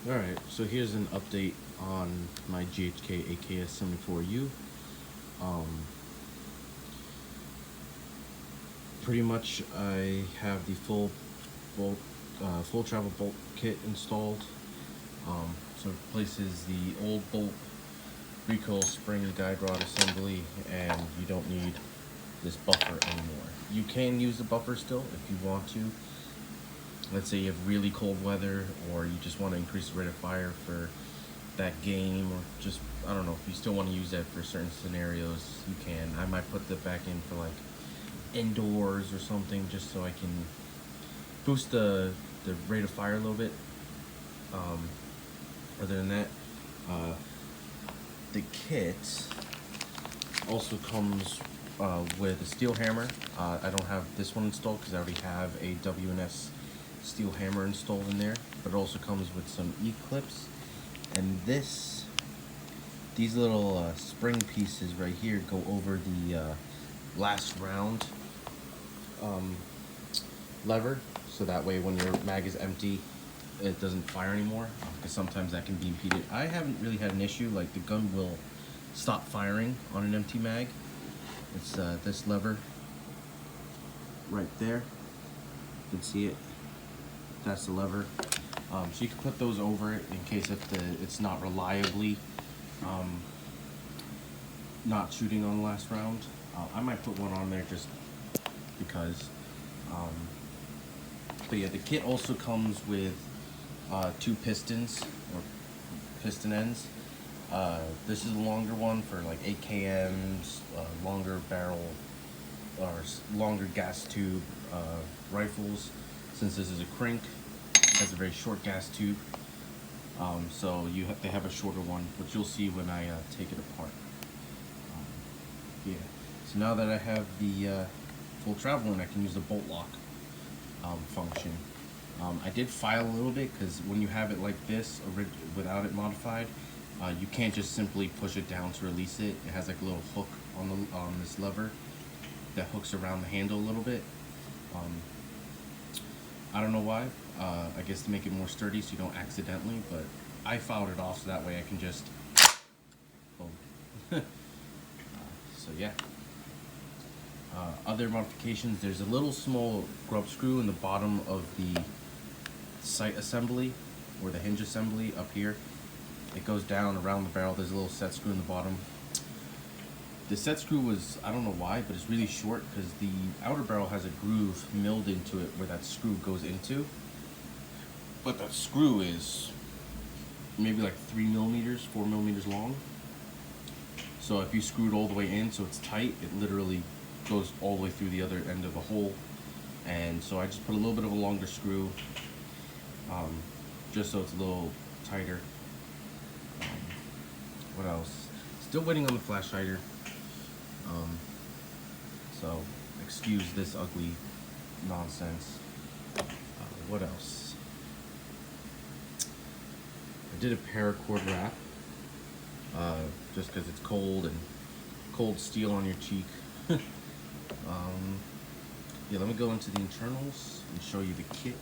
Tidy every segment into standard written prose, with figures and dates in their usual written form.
Alright, so here's an update on my GHK AKS74U. Um, Pretty much I have the full travel bolt kit installed. So it replaces the old bolt recoil spring guide rod assembly, and you don't need this buffer anymore. You can use the buffer still if you want to. Let's say you have really cold weather, or you just want to increase the rate of fire for that game, or just, I don't know, if you still want to use that for certain scenarios, you can. I might put that back in for like indoors or something, just so I can boost the rate of fire a little bit. Other than that, the kit also comes with a steel hammer. I don't have this one installed because I already have a WNS steel hammer installed in there, but it also comes with some E-clips, and these little spring pieces right here go over the last round lever, so that way when your mag is empty, it doesn't fire anymore, because sometimes that can be impeded. I haven't really had an issue, like the gun will stop firing on an empty mag. It's this lever right there. You can see it. That's the lever. So you can put those over it in case if it's not reliably not shooting on the last round. I might put one on there just because. But yeah, the kit also comes with 2 pistons, or piston ends. This is a longer one for like AKMs, longer barrel, or longer gas tube rifles. Since this is a krink, it has a very short gas tube. So they have a shorter one, which you'll see when I take it apart. Yeah. So now that I have the full travel one, I can use the bolt lock function. I did file a little bit because when you have it like this, without it modified, you can't just simply push it down to release it. It has like a little hook on this lever that hooks around the handle a little bit. I don't know why. I guess to make it more sturdy so you don't accidentally, but I filed it off so that way I can just boom. So yeah. Other modifications, there's a little small grub screw in the bottom of the sight assembly, or the hinge assembly up here. It goes down around the barrel. There's a little set screw in the bottom. The set screw was, I don't know why, but it's really short because the outer barrel has a groove milled into it where that screw goes into. But that screw is maybe like 3 millimeters, 4 millimeters long. So if you screw it all the way in so it's tight, it literally goes all the way through the other end of the hole. And so I just put a little bit of a longer screw, just so it's a little tighter. What else? Still waiting on the flash hider. So excuse this ugly nonsense. What else? I did a paracord wrap, just because it's cold and cold steel on your cheek. Yeah, let me go into the internals and show you the kit.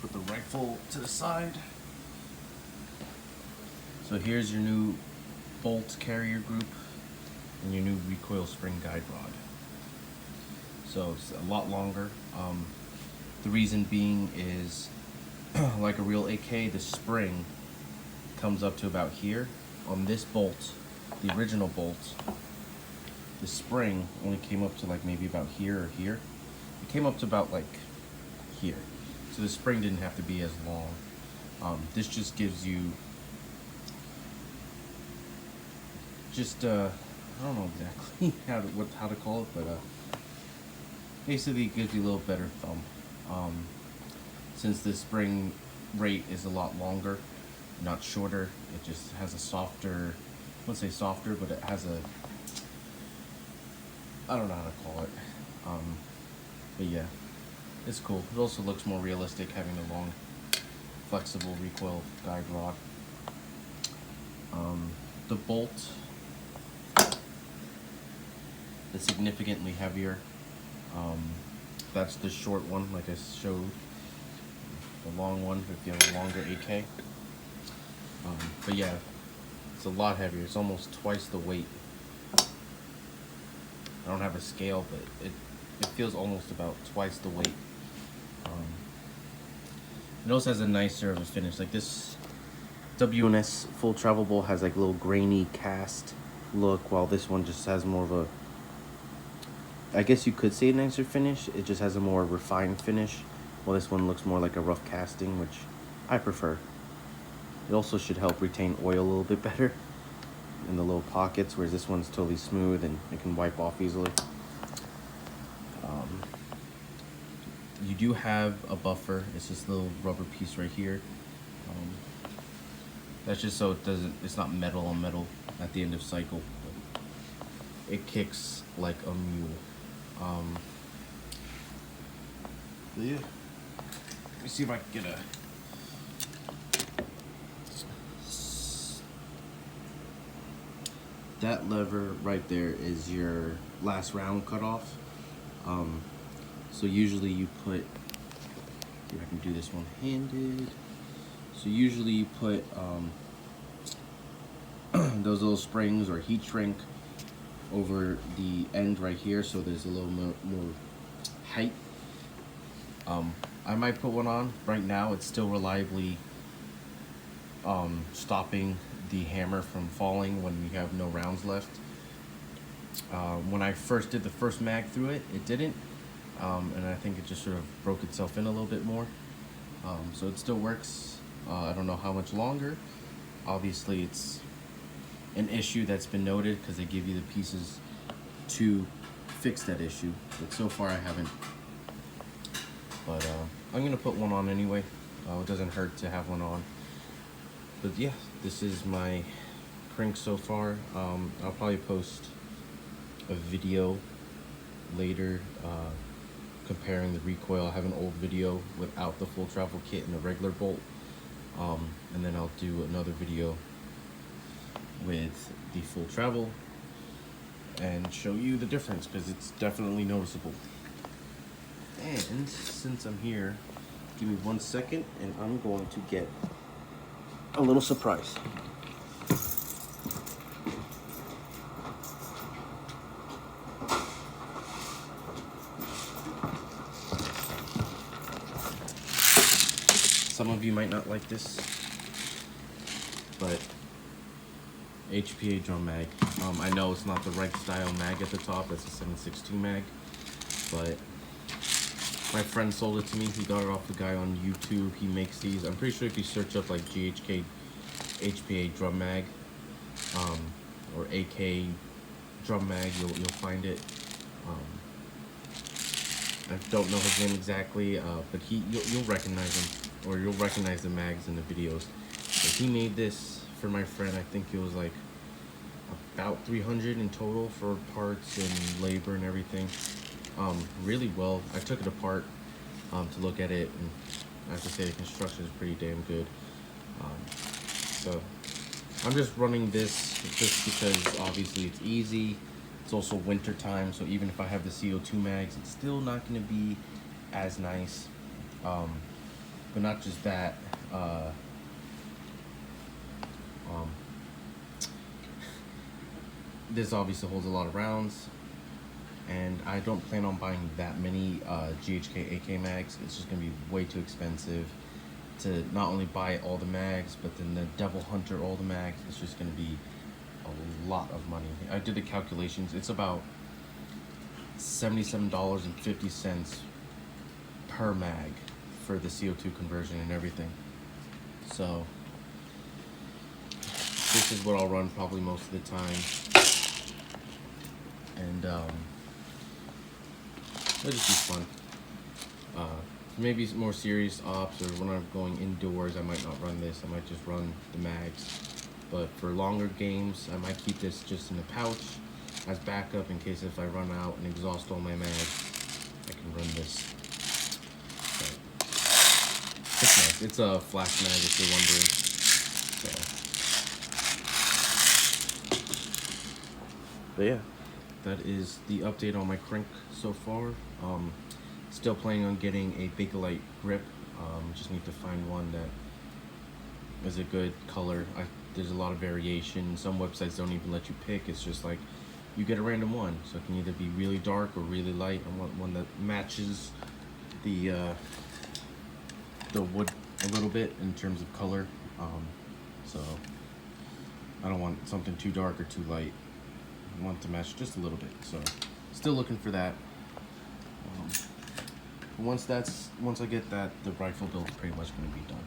Put the rifle to the side. So here's your new bolt carrier group and your new recoil spring guide rod. So it's a lot longer. The reason being is, like a real AK, the spring comes up to about here. On this bolt, the original bolt, the spring only came up to like maybe about here or here. It came up to about like here. So the spring didn't have to be as long. This just gives you just I don't know exactly how to call it, but basically it gives you a little better thumb. Since the spring rate is a lot longer, not shorter, it just has a softer, I wouldn't say softer, but it has a, I don't know how to call it. But yeah, it's cool. It also looks more realistic having a long, flexible recoil guide rod. The bolt is significantly heavier. That's the short one, like I showed. The long one, if you have a longer AK. But yeah, it's a lot heavier. It's almost twice the weight. I don't have a scale, but it feels almost about twice the weight. It also has a nicer of a finish. Like this WNS full travel bowl has like a little grainy cast look, while this one just has more of a, I guess you could say a nicer finish. It just has a more refined finish, while this one looks more like a rough casting, which I prefer. It also should help retain oil a little bit better in the little pockets, whereas this one's totally smooth and it can wipe off easily. You do have a buffer. It's this little rubber piece right here. That's just so it's not metal on metal at the end of cycle. It kicks like a mule. Yeah. Let me see if I can get that lever right there is your last round cutoff. So usually you put, I can do this one-handed. So usually you put those little springs or heat shrink over the end right here, so there's a little more height. I might put one on. Right now it's still reliably stopping the hammer from falling when we have no rounds left. When I first did the first mag through it, it didn't. And I think it just sort of broke itself in a little bit more. So it still works. I don't know how much longer. Obviously it's an issue that's been noted because they give you the pieces to fix that issue. But so far I haven't. But I'm gonna put one on anyway. It doesn't hurt to have one on. But yeah, this is my krink so far. I'll probably post a video later comparing the recoil. I have an old video without the full travel kit and the regular bolt, and then I'll do another video with the full travel and show you the difference, because it's definitely noticeable. And since I'm here, give me 1 second and I'm going to get a little surprise. Some of you might not like this, but HPA drum mag. I know it's not the right style mag at the top. That's a 7.62 mag, but my friend sold it to me. He got it off the guy on YouTube. He makes these. I'm pretty sure if you search up like GHK HPA drum mag, or AK drum mag, you'll find it. I don't know his name exactly, but you'll recognize him, or you'll recognize the mags in the videos. But he made this for my friend. I think it was like about $300 in total for parts and labor and everything. Really well. I took it apart to look at it, and I have to say the construction is pretty damn good. So I'm just running this just because obviously it's easy. It's also winter time, so even if I have the CO2 mags, it's still not going to be as nice. But not just that. This obviously holds a lot of rounds, and I don't plan on buying that many GHK AK mags. It's just going to be way too expensive to not only buy all the mags, but then the Devil Hunter all the mags. It's just going to be a lot of money. I did the calculations. It's about $77.50 per mag for the CO2 conversion and everything. So this is what I'll run probably most of the time. And it'll just be fun. Maybe more serious ops, or when I'm going indoors, I might not run this. I might just run the mags. But for longer games, I might keep this just in the pouch as backup in case if I run out and exhaust all my mags, I can run this. But it's nice. It's a flash mag if you're wondering. So But yeah, that is the update on my krink so far. Still planning on getting a Bakelite Grip. Just need to find one that is a good color. There's a lot of variation. Some websites don't even let you pick. It's just like you get a random one, so it can either be really dark or really light. I want one that matches the wood a little bit in terms of color. So I don't want something too dark or too light. I want it to match just a little bit. So still looking for that. Once I get that, the rifle build's pretty much going to be done.